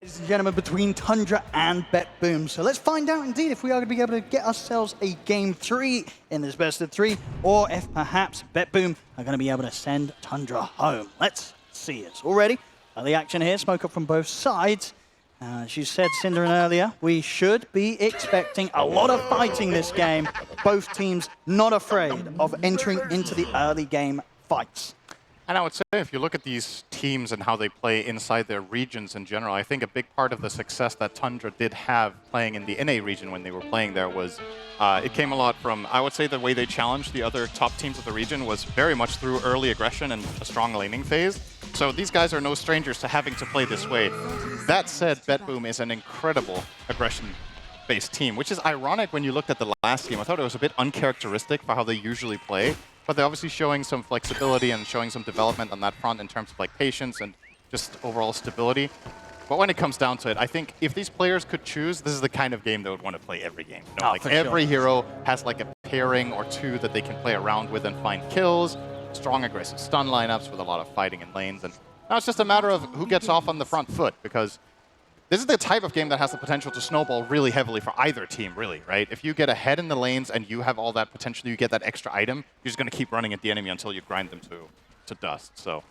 Ladies and gentlemen, between Tundra and BetBoom. So let's find out indeed if we are going to be able to get ourselves a Game 3 in this best of 3, or if perhaps BetBoom are going to be able to send Tundra home. Let's see it. Already, early action here, smoke up from both sides. As you said, Cinderin, earlier, we should be expecting a lot of fighting this game. Both teams not afraid of entering into the early game fights. And I would say, if you look at these teams and how they play inside their regions in general, I think a big part of the success that Tundra did have playing in the NA region when they were playing there was, it came a lot from, I would say the way they challenged the other top teams of the region was very much through early aggression and a strong laning phase. So these guys are no strangers to having to play this way. That said, BetBoom is an incredible aggression-based team, which is ironic when you looked at the last game. I thought it was a bit uncharacteristic for how they usually play. But they're obviously showing some flexibility and showing some development on that front in terms of like patience and just overall stability. But when it comes down to it, I think if these players could choose, this is the kind of game they would want to play every game. You know, like every hero has like a pairing or two that they can play around with and find kills, strong aggressive stun lineups with a lot of fighting in lanes. And now it's just a matter of who gets off on the front foot, because this is the type of game that has the potential to snowball really heavily for either team, really, right? If you get ahead in the lanes and you have all that potential, you get that extra item, you're just going to keep running at the enemy until you grind them to dust. So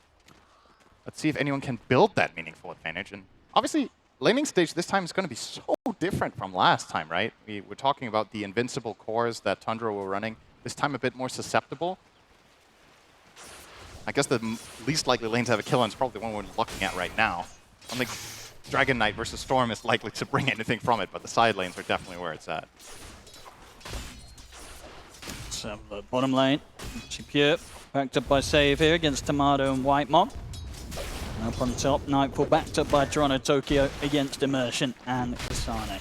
let's see if anyone can build that meaningful advantage. And obviously, laning stage this time is going to be so different from last time, right? We were talking about the invincible cores that Tundra were running. This time a bit more susceptible. I guess the least likely lane to have a kill on is probably the one we're looking at right now. Dragon Knight versus Storm is likely to bring anything from it, but the side lanes are definitely where it's at. So the bottom lane, Pure backed up by Save here against Tomato and Whitemon. Up on top, Nightfall backed up by Toronto Tokyo against Immersion and Kasane.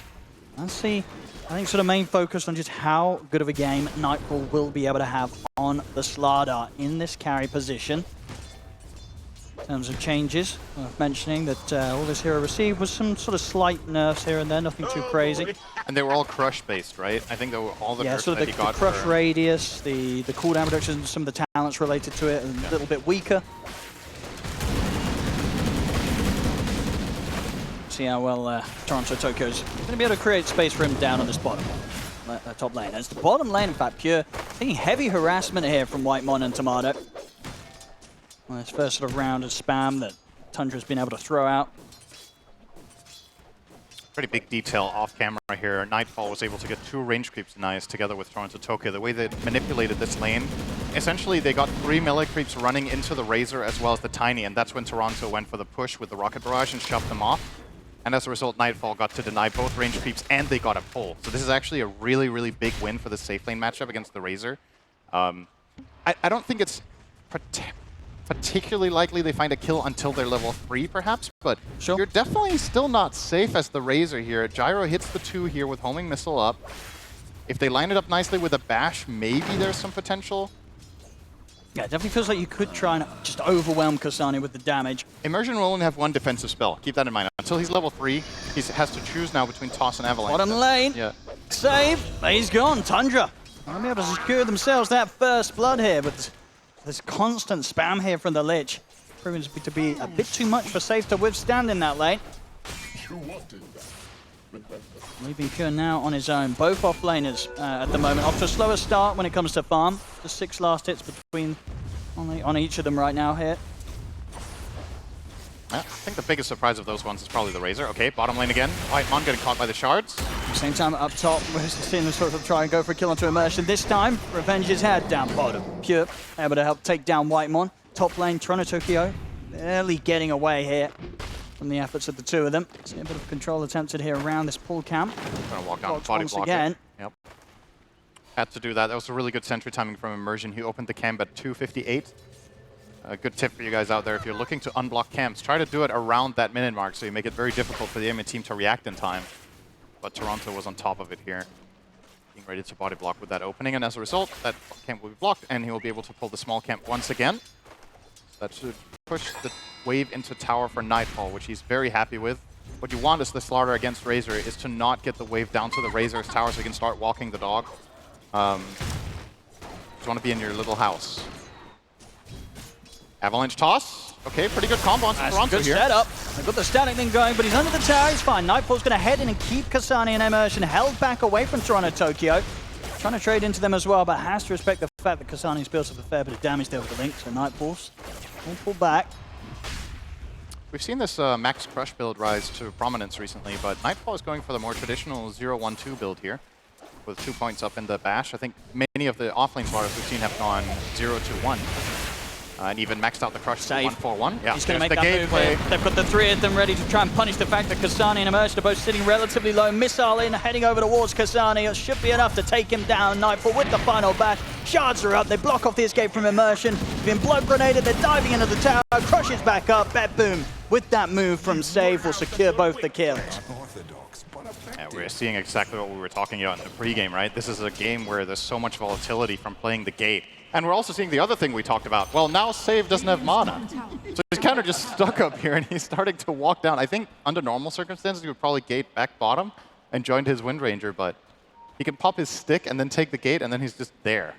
Let's see, I think sort of main focus on just how good of a game Nightfall will be able to have on the Slardar in this carry position. In terms of changes, worth mentioning that all this hero received was some sort of slight nerfs here and there, nothing too crazy. And they were all crush-based, right? I think they were all the nerfs sort of that he got. The crush radius, the cooldown reduction, some of the talents related to it, a little bit weaker. See how well Toronto Tokyo's going to be able to create space for him down on this bottom top lane. As the bottom lane, in fact, Pure taking heavy harassment here from Whitemon and Tomato. Well, this first sort of round of spam that Tundra's been able to throw out. Pretty big detail off camera here. Nightfall was able to get 2 range creeps nice together with Toronto Tokyo. The way they manipulated this lane, essentially they got 3 melee creeps running into the Razor as well as the Tiny, and that's when Toronto went for the push with the Rocket Barrage and shoved them off. And as a result, Nightfall got to deny both range creeps and they got a pull. So this is actually a really, really big win for the safe lane matchup against the Razor. I don't think it's particularly likely they find a kill until they're level 3, perhaps, but you're definitely still not safe as the Razor here. Gyro hits the 2 here with homing missile up. If they line it up nicely with a bash, maybe there's some potential. Yeah, it definitely feels like you could try and just overwhelm Kasane with the damage. Immersion will only have 1 defensive spell. Keep that in mind. Until he's level 3, he has to choose now between Toss and Avalanche. Bottom lane, Save, he's gone. Tundra will be able to secure themselves that first blood here, but this constant spam here from the Lich proving to be a bit too much for Safe to withstand in that lane. Leaving Pure now on his own. Both off laners at the moment. Off to a slower start when it comes to farm. The 6 last hits between on each of them right now here. I think the biggest surprise of those ones is probably the Razor. Okay, bottom lane again. Whitemon getting caught by the shards. Same time up top, we're seeing them sort of try and go for a kill onto Immersion. This time, Revenge is had down bottom. Pure able to help take down Whitemon. Top lane, Toronto Tokyo barely getting away here from the efforts of the 2 of them. See a bit of control attempted here around this pull camp. Gonna walk down body block again. Yep. Had to do that. That was a really good sentry timing from Immersion. He opened the camp at 2:58. A good tip for you guys out there, if you're looking to unblock camps, try to do it around that minute mark so you make it very difficult for the enemy team to react in time. But Toronto was on top of it here, being ready to body block with that opening, and as a result, that camp will be blocked, and he will be able to pull the small camp once again. That should push the wave into tower for Nightfall, which he's very happy with. What you want as the Slardar against Razor is to not get the wave down to the Razor's tower so you can start walking the dog. You just want to be in your little house. Avalanche toss. Okay, pretty good combo on Toronto good here. setup. They've got the static thing going, but he's under the tower. He's fine. Nightfall's going to head in and keep Kasani and Immersion held back away from Toronto Tokyo. Trying to trade into them as well, but has to respect the fact that Kasani's built up a fair bit of damage there with the link, so Nightfall's will pull back. We've seen this Max Crush build rise to prominence recently, but Nightfall is going for the more traditional 0-1-2 build here, with 2 points up in the bash. I think many of the offlane players we've seen have gone 0-1. And even maxed out the Crush to 1-4-1. Yeah, he's going to make the that move play. They've got the three of them ready to try and punish the fact that Kasani and Immersion are both sitting relatively low. Missile in, heading over towards Kasani. It should be enough to take him down. Nightfall with the final bash. Shards are up. They block off the escape from Immersion. Being blood grenaded. They're diving into the tower. Crush is back up. BetBoom with that move from Save will secure both the kills. Yeah, we're seeing exactly what we were talking about in the pregame, right? This is a game where there's so much volatility from playing the gate. And we're also seeing the other thing we talked about. Well, now Save doesn't have mana. So he's kind of just stuck up here, and he's starting to walk down. I think under normal circumstances, he would probably gate back bottom and joined his Wind Ranger, but he can pop his stick and then take the gate, and then he's just there,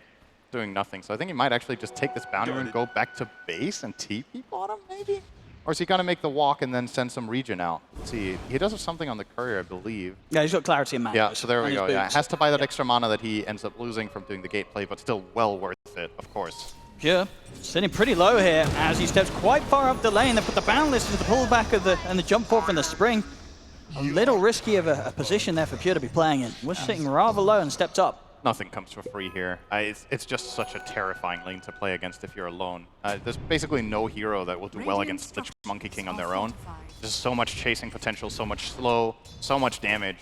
doing nothing. So I think he might actually just take this boundary and go back to base and TP bottom, maybe? Or is he going to make the walk and then send some region out? Let's see. He does have something on the courier, I believe. Yeah, he's got clarity in mana. Yeah, so there we go. Yeah, has to buy that extra mana that he ends up losing from doing the gate play, but still well worth it, of course. Pure sitting pretty low here as he steps quite far up the lane. They put the boundless into the pullback of and the jump forward from the spring. A little risky of a position there for Pure to be playing in. Was sitting rather low and stepped up. Nothing comes for free here. It's just such a terrifying lane to play against if you're alone. There's basically no hero that will do well against the Monkey King on their own. There's so much chasing potential, so much slow, so much damage.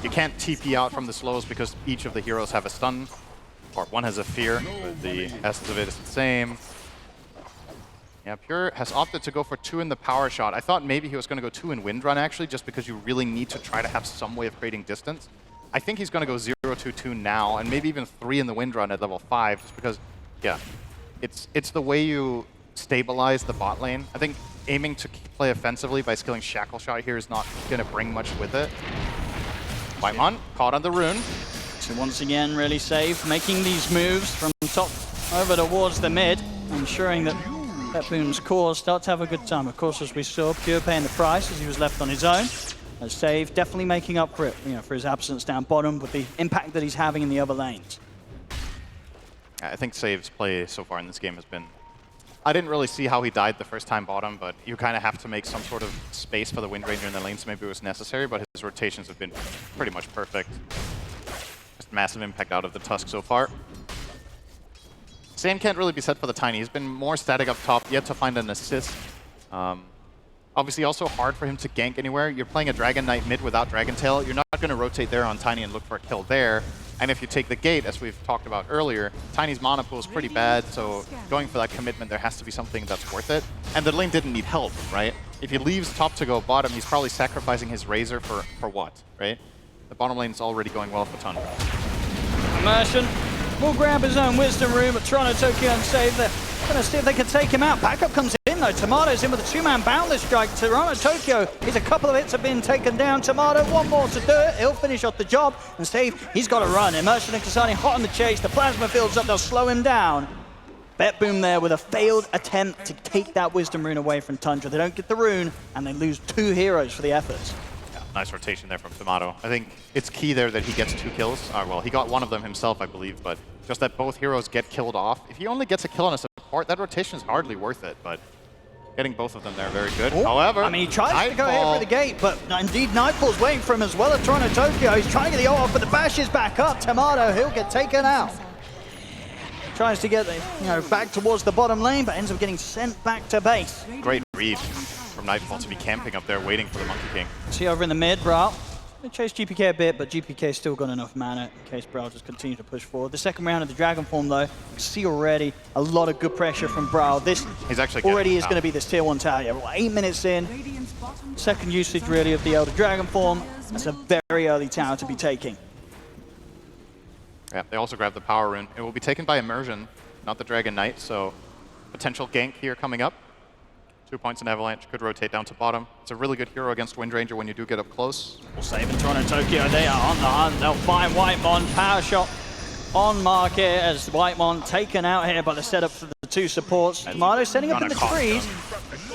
You can't TP out from the slows because each of the heroes have a stun, or one has a fear. The essence of it is the same. Yeah, Pure has opted to go for 2 in the power shot. I thought maybe he was going to go 2 in Wind Run, actually, just because you really need to try to have some way of creating distance. I think he's going to go 0-2-2 now, and maybe even 3 in the Wind Run at level 5, just because, yeah, it's the way you stabilize the bot lane. I think aiming to play offensively by skilling Shackle Shot here is not going to bring much with it. Whitemon caught on the rune. So once again, really safe, making these moves from top over towards the mid, ensuring that BetBoom's cores start to have a good time. Of course, as we saw, Pure paying the price as he was left on his own. As Save definitely making up for it, for his absence down bottom with the impact that he's having in the other lanes. I think Save's play so far in this game has been... I didn't really see how he died the first time bottom, but you kind of have to make some sort of space for the Wind Ranger in the lane, so maybe it was necessary, but his rotations have been pretty much perfect. Just massive impact out of the Tusk so far. Same can't really be said for the Tiny. He's been more static up top, yet to find an assist. Obviously also hard for him to gank anywhere. You're playing a Dragon Knight mid without Dragon Tail. You're not going to rotate there on Tiny and look for a kill there. And if you take the gate, as we've talked about earlier, Tiny's mana pool is pretty bad, so going for that commitment, there has to be something that's worth it. And the lane didn't need help, right? If he leaves top to go bottom, he's probably sacrificing his Razor for what, right? The bottom lane's already going well for Tundra. Immersion will grab his own Wisdom Rune, but Toronto Tokyo and Save there. Gonna see if they can take him out. Backup comes in though. Tomato's in with a 2-man Boundless strike. Toronto Tokyo is a couple of hits have been taken down. Tomato, one more to do it. He'll finish off the job. And Save, he's got to run. Immersion and Kasani hot on the chase. The plasma fields up. They'll slow him down. BetBoom there with a failed attempt to take that Wisdom Rune away from Tundra. They don't get the rune, and they lose 2 heroes for the efforts. Yeah, nice rotation there from Tomato. I think it's key there that he gets 2 kills. Well, he got one of them himself, I believe, but just that both heroes get killed off. If he only gets a kill on a support, that rotation is hardly worth it, but getting both of them there, very good. Oh, however, I mean, he tries to go ahead for the gate, but indeed Nightfall's waiting for him as well at Toronto Tokyo. He's trying to get the ult off, but the bash is back up. Tomato, he'll get taken out. Tries to get back towards the bottom lane, but ends up getting sent back to base. Great read from Nightfall to be camping up there, waiting for the Monkey King. See over in the mid, Brawl. They chase GPK a bit, but GPK's still got enough mana in case Brawl just continues to push forward. The second round of the Dragon Form, though, you see already a lot of good pressure from Brawl. This He's actually already is going to be this tier 1 tower. Yeah, we're 8 minutes in. Second usage, really, of the Elder Dragon Form. That's a very early tower to be taking. Yeah, they also grabbed the Power Rune. It will be taken by Immersion, not the Dragon Knight, so potential gank here coming up. 2 points in Avalanche, could rotate down to bottom. It's a really good hero against Wind Ranger when you do get up close. We'll save in Toronto Tokyo. They are on the hunt. They'll find Whitemon. Power shot on mark here as Whitemon taken out here by the setup for the 2 supports. Tomato setting up in the trees.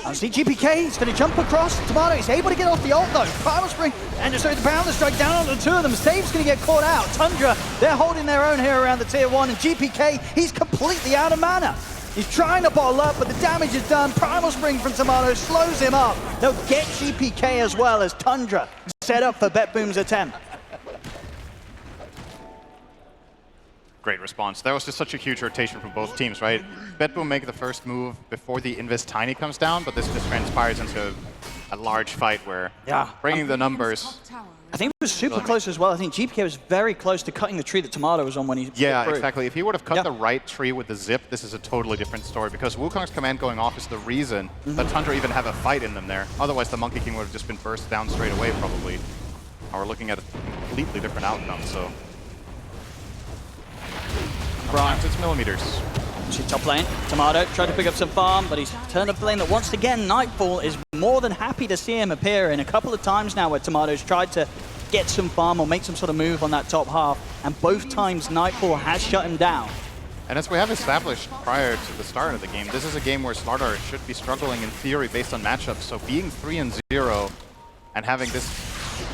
I see GPK, he's going to jump across. Tomato, he's able to get off the ult though. Primal Spring, and just the Boundless Strike down on the two of them. Save's going to get caught out. Tundra, they're holding their own here around the tier 1, and GPK, he's completely out of mana. He's trying to bottle up, but the damage is done. Primal Spring from Tomato slows him up. They'll get GPK as well as Tundra set up for BetBoom's attempt. Great response. That was just such a huge rotation from both teams, right? BetBoom make the first move before the Invis Tiny comes down, but this just transpires into a large fight where bringing the numbers. I think it was super close as well. I think GPK was very close to cutting the tree that Tomato was on when he Yeah, exactly. If he would have cut the right tree with the zip, this is a totally different story, because Wukong's command going off is the reason that Tundra even have a fight in them there. Otherwise, the Monkey King would have just been burst down straight away, probably. Or we're looking at a completely different outcome, so. Right. It's millimeters. See top lane, Tomato tried to pick up some farm, but he's turned up the lane that once again, Nightfall is more than happy to see him appear in a couple of times now where Tomato's tried to get some farm or make some sort of move on that top half, and both times Nightfall has shut him down. And as we have established prior to the start of the game, this is a game where Slardar should be struggling in theory based on matchups, so being 3-0 and having this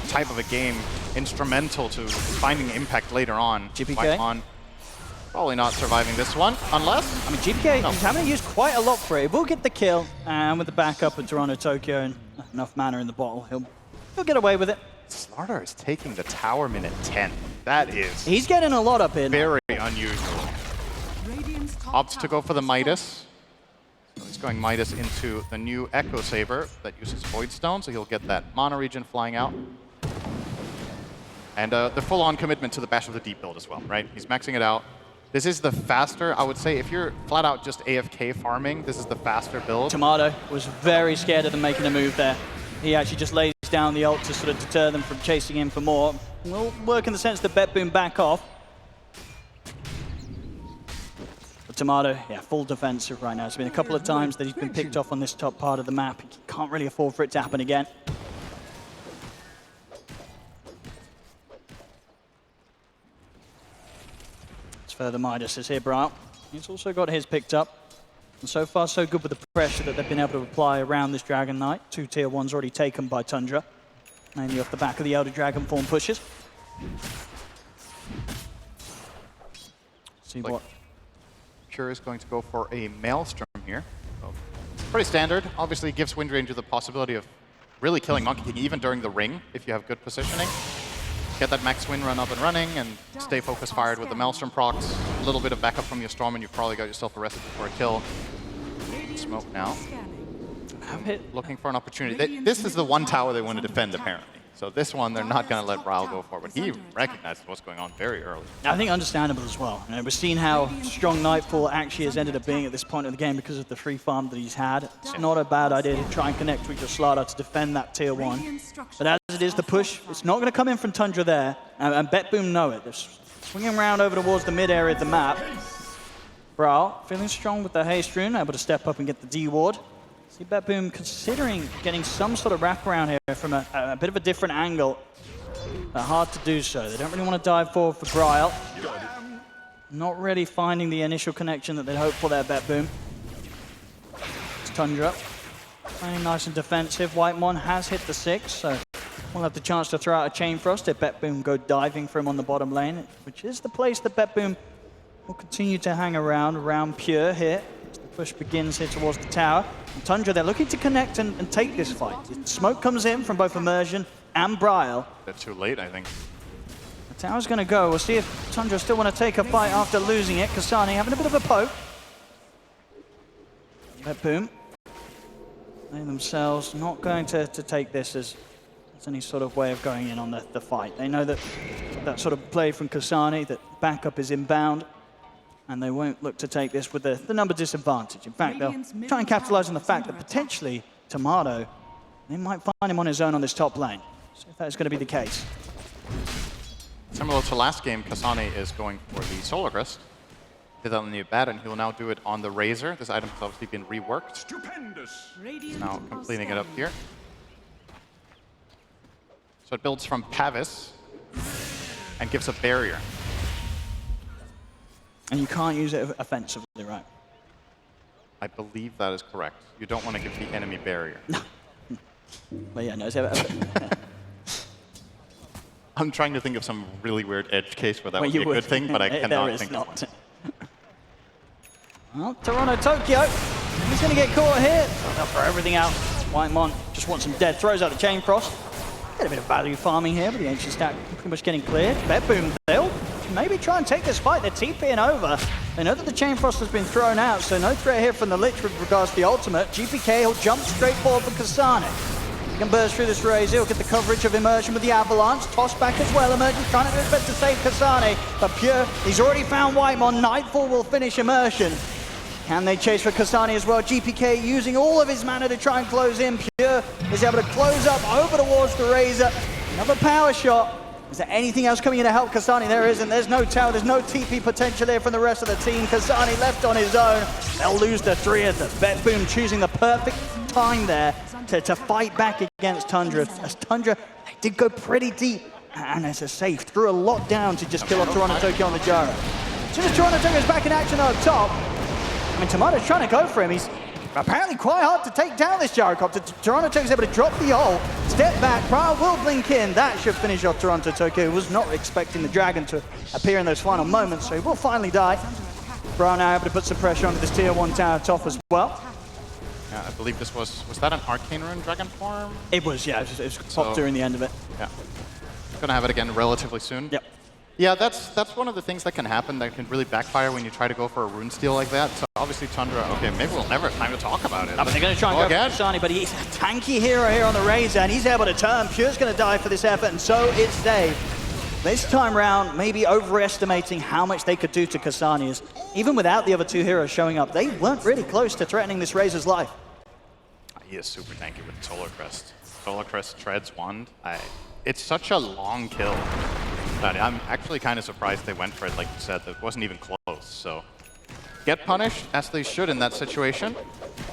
type of a game instrumental to finding impact later on. GPK? Probably not surviving this one, unless... I mean, GPK, he's having to use quite a lot for it. We'll get the kill, and with the backup of Toronto Tokyo and enough mana in the bottle, he'll get away with it. Slardar is taking the tower minute 10. That is... He's getting a lot up in. Very unusual. Opts to go for the Midas. So he's going Midas into the new Echo Saber that uses Void Stone, so he'll get that mana regen flying out. And the full-on commitment to the Bash of the Deep build as well, right? He's maxing it out. This is the faster, I would say, if you're flat out just AFK farming, this is the faster build. Tomato was very scared of them making a move there. He actually just lays down the ult to sort of deter them from chasing him for more. Will work in the sense that BetBoom back off. But Tomato, yeah, full defensive right now. It's been a couple of times that he's been picked off on this top part of the map. He can't really afford for it to happen again. Further Midas is here, Brian. He's also got his picked up. And so far, so good with the pressure that they've been able to apply around this Dragon Knight. 2 tier 1s already taken by Tundra. Mainly off the back of the Elder Dragon form pushes. See what? Pure is going to go for a Maelstrom here. So, pretty standard. Obviously gives Wind Ranger the possibility of really killing Monkey King even during the ring if you have good positioning. Get that max win run up and running and stay focus fired with the Maelstrom procs. A little bit of backup from your Storm and you've probably got yourself a recipe for a kill. Smoke now. Looking for an opportunity. This is the one tower they want to defend apparently. So this one they're not going to let Brawl go for, but he recognized what's going on very early. I think understandable as well. You know, we've seen how strong Nightfall actually has ended up being at this point of the game because of the free farm that he's had. It's not a bad idea to try and connect with your Slardar to defend that tier 1. But as it is, the push, it's not going to come in from Tundra there, and BetBoom know it. They're swinging around over towards the mid area of the map. Brawl feeling strong with the haste rune, able to step up and get the D ward. See BetBoom considering getting some sort of wraparound here from a bit of a different angle. But hard to do so. They don't really want to dive forward for Bryle. Not really finding the initial connection that they'd hoped for there, BetBoom. It's Tundra. Playing nice and defensive. Whitemon has hit the 6, so we'll have the chance to throw out a Chain Frost if BetBoom go diving for him on the bottom lane, which is the place that BetBoom will continue to hang around Pure here. Push begins here towards the tower. And Tundra, they're looking to connect and take this fight. Smoke comes in from both Immersion and Bryle. They're too late, I think. The tower's going to go. We'll see if Tundra still want to take a fight after losing it. Kasani having a bit of a poke. BetBoom. They themselves not going to take this as any sort of way of going in on the fight. They know that sort of play from Kasani, that backup is inbound. And they won't look to take this with the number disadvantage. In fact, they'll try and capitalize on the fact that potentially Tomato, they might find him on his own on this top lane. So if that's going to be the case. Similar to last game, Kasane is going for the Solar Crest. Did that on the new bat, and he will now do it on the Razor. This item has obviously been reworked. Stupendous. He's now completing it up here. So it builds from Pavis and gives a barrier. And you can't use it offensively, right? I believe that is correct. You don't want to give the enemy barrier. But yeah, no, I'm trying to think of some really weird edge case where that would be a would. good thing, but I cannot think of one. Well, Toronto Tokyo, he's going to get caught here. They'll throw everything out. Whitemon just wants some dead throws out of Chain Frost. Get a bit of value farming here, but the Ancient Stack pretty much getting cleared. BetBoom, they'll maybe try and take this fight. They're TPing over. They know that the Chain Frost has been thrown out, so no threat here from the Lich with regards to the ultimate. GPK, he'll jump straight forward for Kasane. He can burst through this Razor, he'll get the coverage of Immersion with the Avalanche. Toss back as well, Immersion trying to do his best to save Kasane. But Pure, he's already found Whitemon. Nightfall will finish Immersion. Can they chase for Kasane as well? GPK using all of his mana to try and close in. Pure is able to close up over towards the Razor. Another power shot. Is there anything else coming in to help Kasane? There isn't. There's no tower. There's no TP potential here from the rest of the team. Kasane left on his own. They'll lose the 3 of them. BetBoom choosing the perfect time there to fight back against Tundra. As Tundra, they did go pretty deep. And as a safe, threw a lot down to just kill off Toronto Tokyo on the gyro. As soon as Toronto Tokyo is back in action up top, I mean, Tomato's trying to go for him. He's apparently quite hard to take down this gyrocopter. Toronto Tokyo's able to drop the ult, step back, Prowl will blink in. That should finish off Toronto Tokyo, who was not expecting the Dragon to appear in those final moments, so he will finally die. Prowl now able to put some pressure onto this tier 1 tower top as well. Yeah, I believe this was that an Arcane Rune Dragon form? It was, yeah, it was popped during the end of it. Yeah. Gonna have it again relatively soon. Yep. Yeah, that's one of the things that can happen that can really backfire when you try to go for a rune steal like that. So obviously Tundra, okay, maybe we'll never have time to talk about it. No, but they're going to try and go for Kasane, but he's a tanky hero here on the Razor, and he's able to turn. Pure's going to die for this effort, and so it's Dave. This time round, maybe overestimating how much they could do to Kasane, is even without the other 2 heroes showing up, they weren't really close to threatening this Razor's life. He is super tanky with Solar Crest. Solar Crest treads wand. It's such a long kill. But I'm actually kind of surprised they went for it, like you said. It wasn't even close, so get punished, as they should in that situation.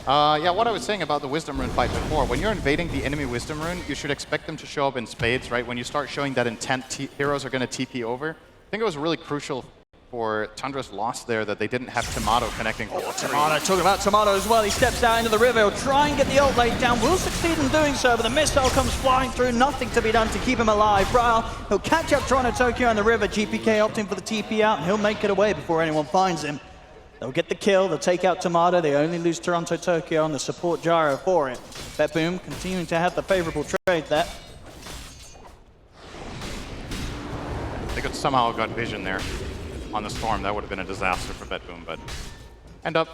Yeah, what I was saying about the Wisdom Rune fight before, when you're invading the enemy Wisdom Rune, you should expect them to show up in spades, right? When you start showing that intent, heroes are going to TP over. I think it was really crucial for Tundra's loss there that they didn't have Tomato connecting. Oh, Tomato, talking about Tomato as well. He steps out into the river. He'll try and get the ult laid down. Will succeed in doing so, but the missile comes flying through. Nothing to be done to keep him alive. Prowl, he'll catch up Toronto Tokyo on the river. GPK opting for the TP out, and he'll make it away before anyone finds him. They'll get the kill. They'll take out Tomato. They only lose Toronto Tokyo on the support gyro for it. BetBoom continuing to have the favorable trade there. They could somehow have got vision there on the Storm. That would have been a disaster for BetBoom, but end up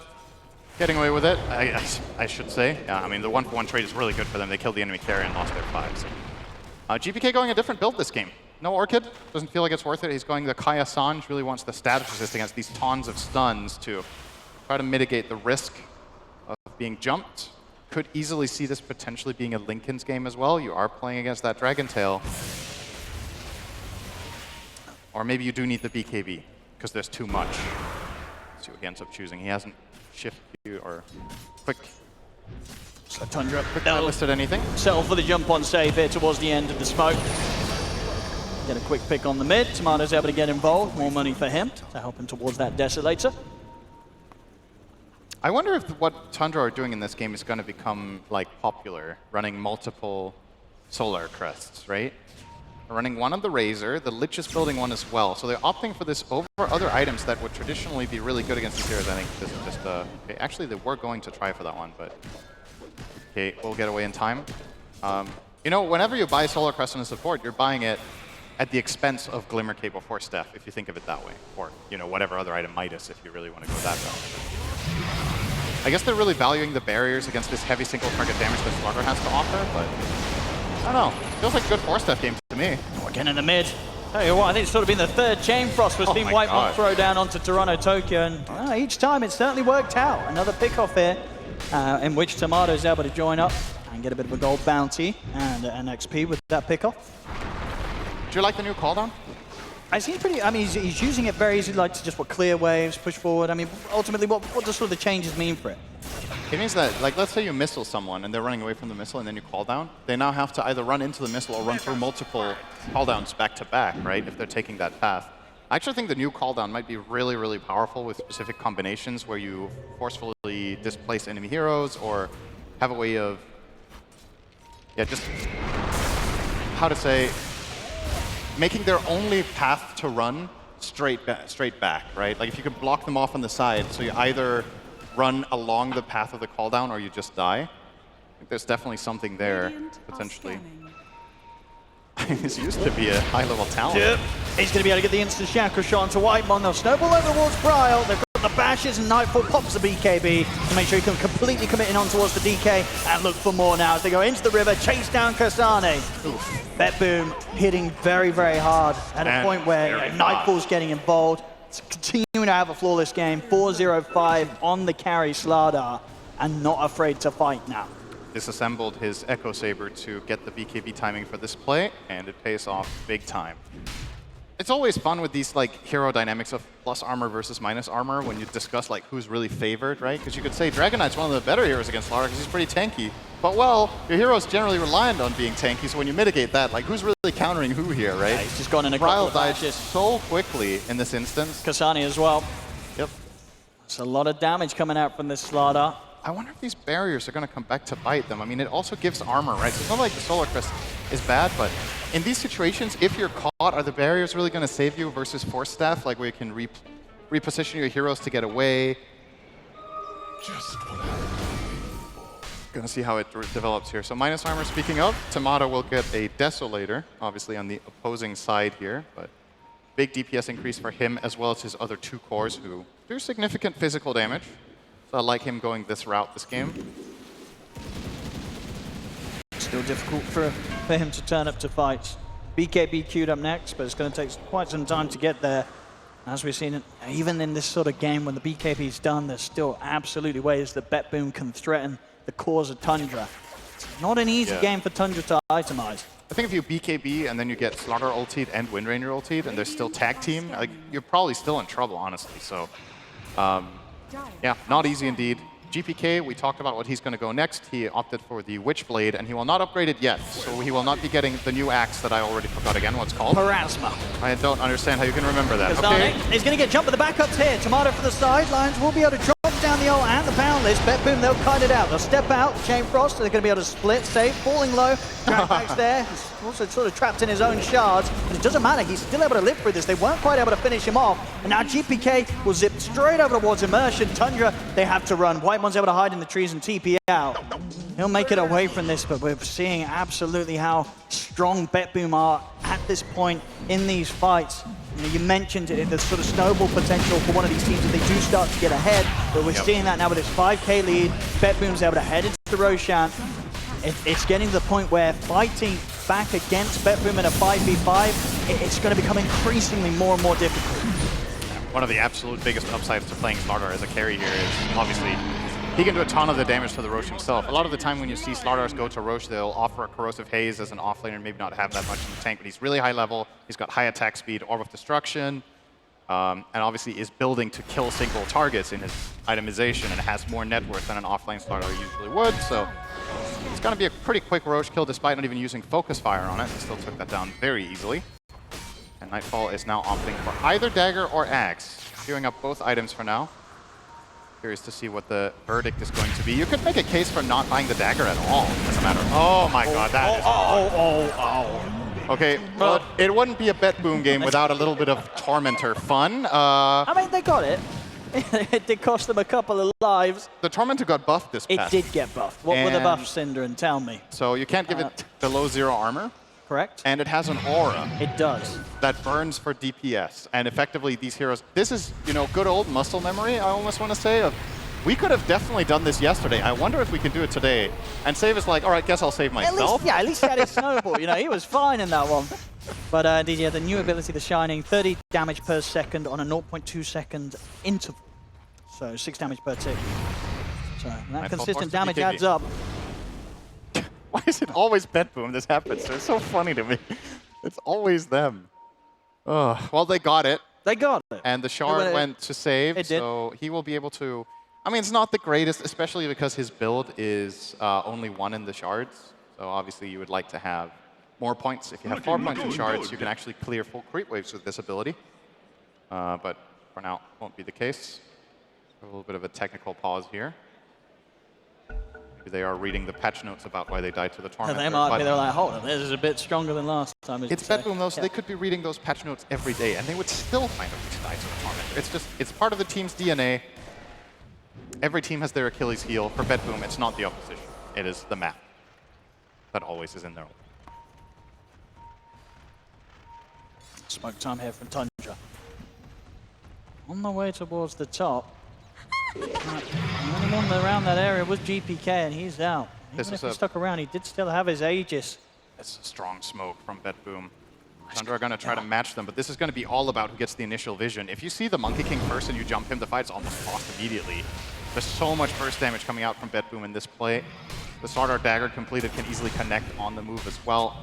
getting away with it, I should say. I mean, the 1-for-1 trade is really good for them. They killed the enemy carry and lost their 5. So. GPK going a different build this game. No Orchid. Doesn't feel like it's worth it. He's going the Kaya Sanj. Really wants the status resist against these tons of stuns to try to mitigate the risk of being jumped. Could easily see this potentially being a Linken's game as well. You are playing against that Dragon Tail. Or maybe you do need the BKB, because there's too much. Let's see what he ends up choosing. He hasn't shift or quick. So Tundra Not listed anything. Settle for the jump on save here towards the end of the smoke. Get a quick pick on the mid. Tomato's able to get involved. More money for him to help him towards that Desolator. I wonder if what Tundra are doing in this game is going to become like popular, running multiple Solar Crests, right? They're running one on the Razor, the Lich is building one as well. So they're opting for this over other items that would traditionally be really good against these heroes. I think this is just okay, actually they were going to try for that one, but okay, we'll get away in time. You know, whenever you buy Solar Crest and a support, you're buying it at the expense of Glimmer Cape or Force Staff, if you think of it that way. Or, you know, whatever other item Midas, if you really want to go that route. I guess they're really valuing the barriers against this heavy single target damage that Slugger has to offer, but I don't know. Feels like a good Force Staff game to me. Oh, again in the mid. Tell you what, I think it's sort of been the third Chain Frost we've seen Whitemon throw down onto Toronto Tokyo, and each time it's certainly worked out. Another pick-off here, in which Tomato's able to join up and get a bit of a gold bounty and an XP with that pick-off. Do you like the new cooldown? I seem pretty, I mean, he's using it very easily, like to just clear waves, push forward. I mean, ultimately, what does sort of the changes mean for it? It means that, like, let's say you missile someone and they're running away from the missile and then you call down. They now have to either run into the missile or run through multiple calldowns back to back, right, if they're taking that path. I actually think the new cooldown might be really, really powerful with specific combinations where you forcefully really displace enemy heroes or have a way of, yeah, just, how to say, making their only path to run straight back, right? Like if you could block them off on the side, so you either run along the path of the cooldown or you just die. I think there's definitely something there, potentially. This used to be a high-level talent. Yep. He's going to be able to get the instant shackle shot onto Whitemon. They'll snowball over towards Bryle. They've got the bashes, and Nightfall pops the BKB to make sure he can completely commit in on towards the DK and look for more now as they go into the river, chase down Kasane. BetBoom hitting very, very hard at a point where Nightfall's getting involved. It's continuing to have a flawless game. 4-0-5 on the carry Slardar, and not afraid to fight now. Disassembled his Echo Saber to get the BKB timing for this play, and it pays off big time. It's always fun with these like hero dynamics of plus armor versus minus armor when you discuss like who's really favored, right? Because you could say Dragon Knight's one of the better heroes against Lara because he's pretty tanky. But well, your hero's generally reliant on being tanky, so when you mitigate that, like who's really countering who here, right? Yeah, he's just gone in a couple of died bashes. so quickly in this instance. Kasane as well. Yep. It's a lot of damage coming out from this Slardar. I wonder if these barriers are going to come back to bite them. I mean, it also gives armor, right? So it's not like the Solar Crest is bad, but in these situations, if you're caught, are the barriers really going to save you versus Force Staff, like where you can reposition your heroes to get away? Gonna see how it develops here. So minus armor, speaking of, Tomato will get a Desolator, obviously on the opposing side here, but big DPS increase for him as well as his other two cores who do significant physical damage. So I like him going this route this game. Still difficult for him to turn up to fights. BKB queued up next, but it's going to take quite some time to get there. As we've seen, even in this sort of game, when the BKB's done, there's still absolutely ways that BetBoom can threaten the cause of Tundra. It's not an easy game for Tundra to itemize. I think if you BKB and then you get Slaughter ultied and Windranger ultied and there's still tag team, like, you're probably still in trouble, honestly. So, yeah, not easy indeed. GPK, we talked about what he's going to go next. He opted for the Witchblade, and he will not upgrade it yet. So he will not be getting the new axe that I already forgot again what's called. Parasma. I don't understand how you can remember that. Okay. He's going to get jumped with the backups here. Tomato for the sidelines. Will be able to drop down the ult and the pound list. BetBoom, they'll kite it out. They'll step out. Chain Frost, they're going to be able to split, save, falling low. Dragback's there. He's also sort of trapped in his own shards. But it doesn't matter. He's still able to live through this. They weren't quite able to finish him off. And now GPK will zip straight over towards Immersion. Tundra, they have to run. Whitemon's able to hide in the trees and TP out. He'll make it away from this, but we're seeing absolutely how strong BetBoom are at this point in these fights. You mentioned it, the sort of snowball potential for one of these teams if they do start to get ahead, but we're seeing that now with its 5k lead. BetBoom's able to head into Roshan. It's getting to the point where fighting back against BetBoom in a 5v5, it's going to become increasingly more and more difficult. One of the absolute biggest upsides to playing Slardar as a carry here is obviously he can do a ton of the damage to the Rosh himself. A lot of the time when you see Slardars go to Rosh, they'll offer a Corrosive Haze as an offlaner and maybe not have that much in the tank, but he's really high level. He's got high attack speed, Orb of Destruction, and obviously is building to kill single targets in his itemization and has more net worth than an offlane Slardar usually would. So it's going to be a pretty quick Rosh kill despite not even using Focus Fire on it. He still took that down very easily. And Nightfall is now opting for either Dagger or Axe, queuing up both items for now. Curious to see what the verdict is going to be. You could make a case for not buying the Dagger at all, as a matter of... Oh my god, that is... Okay, well, it wouldn't be a BetBoom game without a little bit of Tormentor fun. I mean, they got it. It did cost them a couple of lives. The Tormentor got buffed this patch. It did get buffed. What were the buffs, Cinder, and tell me? So you can't give it below 0 armor. Correct. And it has an aura. It does. That burns for DPS. And effectively, these heroes... This is, you know, good old muscle memory, I almost want to say, of... We could have definitely done this yesterday. I wonder if we can do it today. And Save is like, all right, guess I'll save myself. At least he had his snowball. You know, he was fine in that one. But indeed, yeah, the new ability, the Shining, 30 damage per second on a 0.2 second interval. So 6 damage per tick. So that consistent damage adds up. Why is it always BetBoom this happens? It's so funny to me. It's always them. Well, they got it. They got it. And the shard went to Save, it did. So he will be able to... I mean, it's not the greatest, especially because his build is only 1 in the shards. So obviously you would like to have more points. If you have 4 points in shards, you can actually clear full creep waves with this ability. But for now, won't be the case. A little bit of a technical pause here. Maybe they are reading the patch notes about why they died to the Tormentor. They might be. They're like, hold on, this is a bit stronger than last time. It's BetBoom though, so they could be reading those patch notes every day, and they would still find a way to die to the Tormentor. It's part of the team's DNA. Every team has their Achilles heel. For BetBoom, it's not the opposition. It is the map that always is in their way. Smoke time here from Tundra. On the way towards the top. The only one around that area was GPK, and he's out. Even if he stuck around, he did still have his Aegis. It's a strong smoke from BetBoom. Tundra are going to try to match them, but this is going to be all about who gets the initial vision. If you see the Monkey King first and you jump him, the fight's almost lost immediately. There's so much burst damage coming out from BetBoom in this play. The Sword Art Dagger completed can easily connect on the move as well.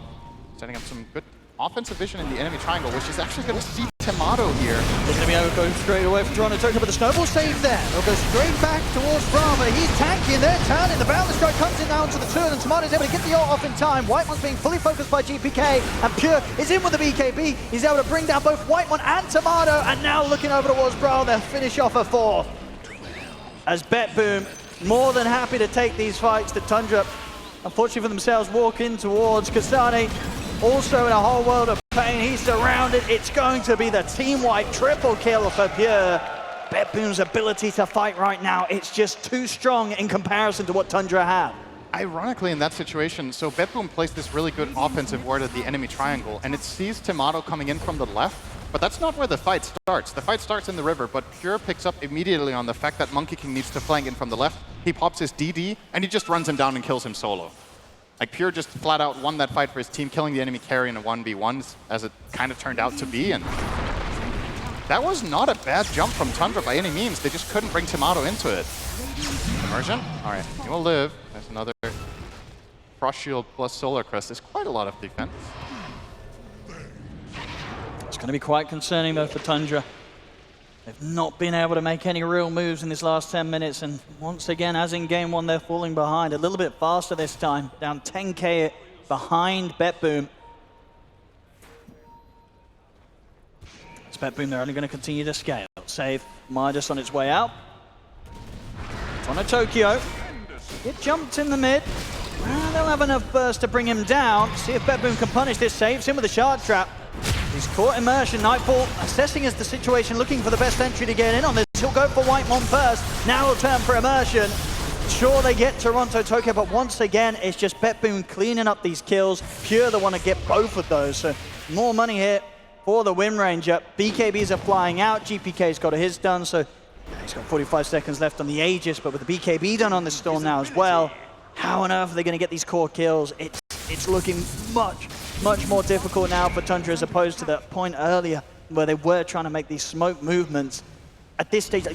Setting up some good offensive vision in the enemy triangle, which is actually going to see Tomato here. He's going to be able to go straight away from Dota2, but the snowball save there. They'll go straight back towards Brava. He's tanking, they're turning. The Boundless Strike comes in now onto the turn, and Tomato's able to get the ult off in time. Whitemon's being fully focused by GPK, and Pure is in with the BKB. He's able to bring down both Whitemon and Tomato, and now looking over towards Brava, they'll finish off a fourth. As BetBoom, more than happy to take these fights that Tundra, unfortunately for themselves, walk in towards. Kasane also in a whole world of pain. He's surrounded. It's going to be the team-wide triple kill for Pure. BetBoom's ability to fight right now, it's just too strong in comparison to what Tundra have. Ironically, in that situation, so BetBoom placed this really good offensive ward at the enemy triangle, and it sees Tomato coming in from the left, but that's not where the fight starts. The fight starts in the river, but Pure picks up immediately on the fact that Monkey King needs to flank in from the left. He pops his DD, and he just runs him down and kills him solo. Like, Pure just flat out won that fight for his team, killing the enemy carry in a 1v1, as it kind of turned out to be, and that was not a bad jump from Tundra by any means. They just couldn't bring Tomato into it. Immersion? All right, he will live. There's another Frost Shield plus Solar Crest. There's quite a lot of defense. It's going to be quite concerning, though, for Tundra. They've not been able to make any real moves in this last 10 minutes, and once again, as in game one, they're falling behind a little bit faster this time, down 10k behind BetBoom. It's BetBoom, they're only going to continue to scale. Save Midas on its way out. Toronto Tokyo, get jumped in the mid. They'll have enough burst to bring him down. See if BetBoom can punish this. Saves him with a shard trap. He's caught Immersion. Nightfall assessing as the situation, looking for the best entry to get in on this. He'll go for Whitemon first. Now he'll turn for Immersion. Sure, they get Toronto Tokyo, but once again, it's just BetBoom cleaning up these kills. Pure the one to get both of those. So more money here for the Wind Ranger. BKBs are flying out. GPK's got his done, so he's got 45 seconds left on the Aegis, but with the BKB done on the Storm now as well, how on earth are they going to get these core kills? It's looking much more difficult now for Tundra as opposed to that point earlier where they were trying to make these smoke movements. At this stage,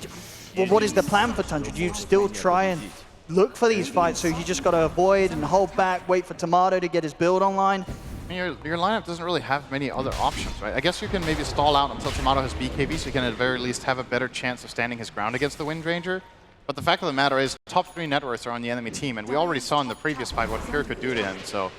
well, what is the plan for Tundra? Do you still try and look for these fights, so you just got to avoid and hold back, wait for Tomato to get his build online? I mean, your lineup doesn't really have many other options, right? I guess you can maybe stall out until Tomato has BKB, so you can at the very least have a better chance of standing his ground against the Wind Ranger. But the fact of the matter is, top 3 net worths are on the enemy team, and we already saw in the previous fight what Pure could do to him, so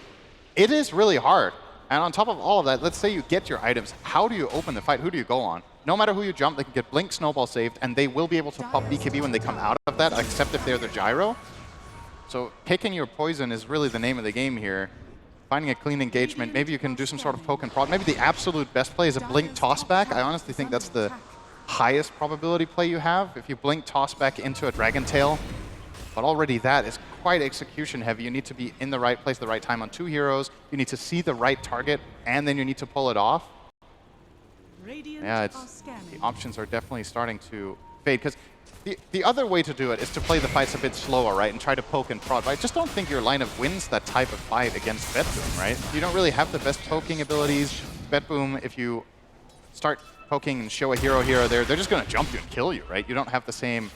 it is really hard. And on top of all of that, let's say you get your items. How do you open the fight? Who do you go on? No matter who you jump, they can get Blink Snowball saved, and they will be able to pop BKB when they come out of that, except if they're the gyro. So picking your poison is really the name of the game here. Finding a clean engagement, maybe you can do some sort of poke and prod. Maybe the absolute best play is a Blink Tossback. I honestly think that's the highest probability play you have. If you Blink Tossback into a Dragon Tail, but already that is quite execution heavy. You need to be in the right place, the right time on 2 heroes. You need to see the right target, and then you need to pull it off. Yeah, the options are definitely starting to fade, because the other way to do it is to play the fights a bit slower, right, and try to poke and prod. But I just don't think your lineup wins that type of fight against BetBoom, right? You don't really have the best poking abilities. BetBoom, if you start poking and show a hero here or there, they're just going to jump you and kill you, right? You don't have the same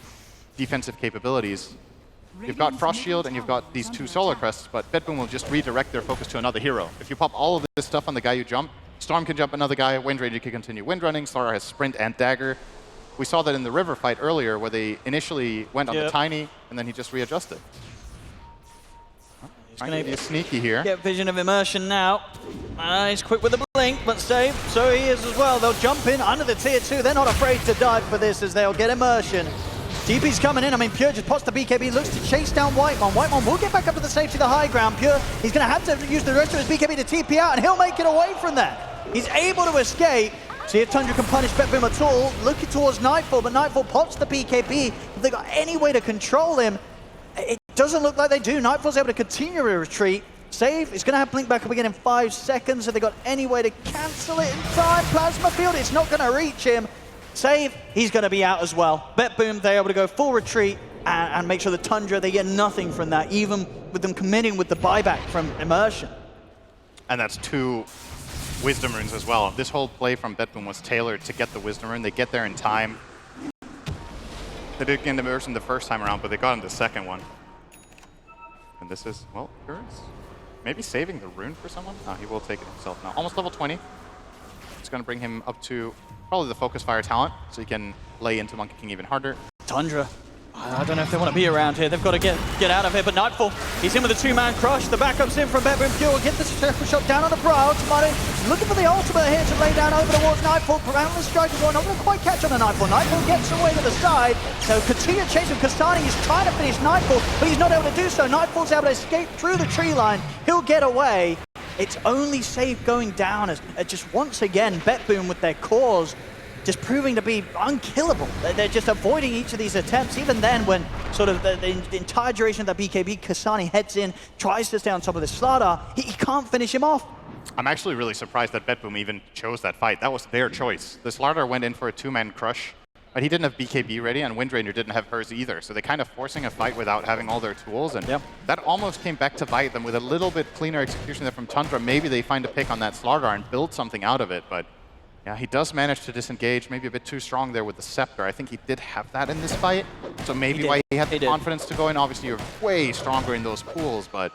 defensive capabilities. You've got Frost Shield and you've got these 2 Solar Crests, but BetBoom will just redirect their focus to another hero. If you pop all of this stuff on the guy you jump, Storm can jump another guy, Wind Ranger can continue wind running, Star has Sprint and Dagger. We saw that in the River fight earlier where they initially went on the Tiny and then he just readjusted. He's going to be sneaky here. Get vision of Immersion now. He's quick with the blink, but safe. So he is as well. They'll jump in under the tier 2. They're not afraid to dive for this as they'll get Immersion. GP's coming in. I mean, Pure just pots the BKB, looks to chase down Whitemon. Whitemon will get back up to the safety of the high ground. Pure, he's going to have to use the rest of his BKB to TP out, and he'll make it away from that. He's able to escape. See if Tundra can punish BetBoom at all. Looking towards Nightfall, but Nightfall pots the BKB. If they got any way to control him, it doesn't look like they do. Nightfall's able to continue to retreat. Save is going to have Blink back up again in 5 seconds. If they got any way to cancel it in time, Plasma Field, it's not going to reach him. Save, he's going to be out as well. BetBoom, they're able to go full retreat and make sure the Tundra, they get nothing from that, even with them committing with the buyback from Immersion. And that's 2 Wisdom Runes as well. This whole play from BetBoom was tailored to get the Wisdom Rune. They get there in time. They did get Immersion the first time around, but they got him the second one. And this is, well, maybe saving the rune for someone? No, he will take it himself now. Almost level 20. It's going to bring him up to probably the Focus Fire talent, so he can lay into Monkey King even harder. Tundra, I don't know if they want to be around here. They've got to get out of here, but Nightfall, he's in with a 2-man crush. The backup's in from BetBoom. Pure will get the circle shot down on the brow. Tomato looking for the ultimate here to lay down over towards Nightfall. Groundless strike as well, not going to quite catch on the Nightfall. Nightfall gets away to the side. They'll continue to chase him. Kastani is trying to finish Nightfall, but he's not able to do so. Nightfall's able to escape through the tree line. He'll get away. It's only Save going down as just once again, BetBoom with their cores just proving to be unkillable. They're just avoiding each of these attempts. Even then, when sort of the entire duration of that BKB, Kasani heads in, tries to stay on top of the Slardar, he can't finish him off. I'm actually really surprised that BetBoom even chose that fight. That was their choice. The Slardar went in for a 2-man crush, but he didn't have BKB ready, and Windranger didn't have hers either. So they kind of forcing a fight without having all their tools, and that almost came back to bite them with a little bit cleaner execution there from Tundra. Maybe they find a pick on that Slardar and build something out of it, but yeah, he does manage to disengage, maybe a bit too strong there with the Scepter. I think he did have that in this fight, so maybe why he had the confidence to go in. Obviously, you're way stronger in those pools, but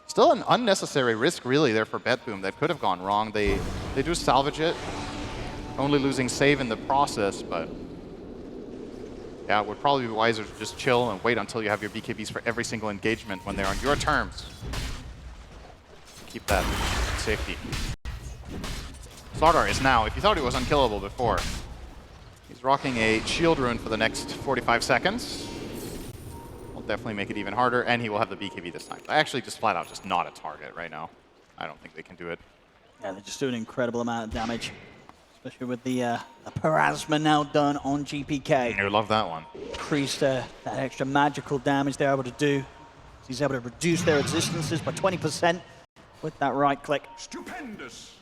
still an unnecessary risk really there for BetBoom that could have gone wrong. They do salvage it, only losing Save in the process, but yeah, it would probably be wiser to just chill and wait until you have your BKBs for every single engagement when they're on your terms. Keep that safety. Slardar is now, if you thought he was unkillable before, he's rocking a shield rune for the next 45 seconds. Will definitely make it even harder, and he will have the BKB this time. Actually, just flat out, just not a target right now. I don't think they can do it. Yeah, they're just doing an incredible amount of damage, especially with the Parasma now done on GPK. You love that one. Increase that extra magical damage they're able to do. He's able to reduce their existences by 20% with that right click. Stupendous.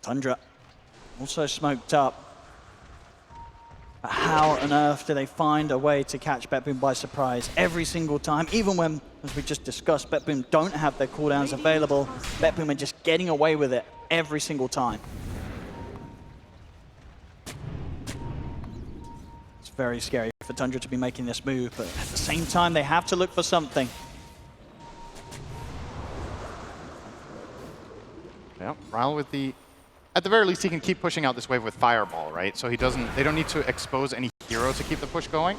Tundra also smoked up. But how on earth do they find a way to catch BetBoom by surprise every single time? Even when, as we just discussed, BetBoom don't have their cooldowns available, BetBoom are just getting away with it every single time. It's very scary for Tundra to be making this move, but at the same time, they have to look for something. Yeah, Ryle with the... At the very least, he can keep pushing out this wave with Fireball, right? So he doesn't... They don't need to expose any hero to keep the push going.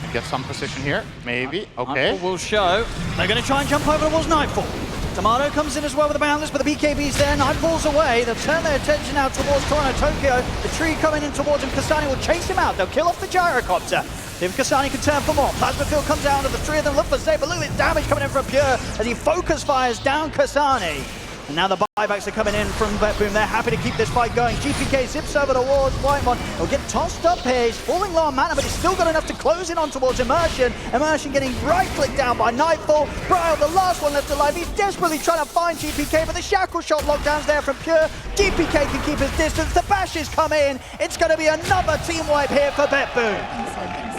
And get some position here, maybe. Okay. Nightfall will show. They're going to try and jump over towards Nightfall. Tomato comes in as well with the Boundless, but the BKB's there. Nightfall's away. They'll turn their attention now towards Toronto Tokyo. The tree coming in towards him. Kasani will chase him out. They'll kill off the Gyrocopter. If Kasani can turn for more. Plasma Field comes out of the 3 of them. Look for Save, but look at the damage coming in from Pure as he focus fires down Kasani. And now the buybacks are coming in from BetBoom. They're happy to keep this fight going. GPK zips over towards Whitemon. He'll get tossed up here. He's falling low on mana, but he's still got enough to close in on towards Immersion. Immersion getting right-clicked down by Nightfall. Bryle, the last one left alive. He's desperately trying to find GPK, but the Shackle Shot lockdown's there from Pure. GPK can keep his distance. The bashes come in. It's going to be another team wipe here for BetBoom.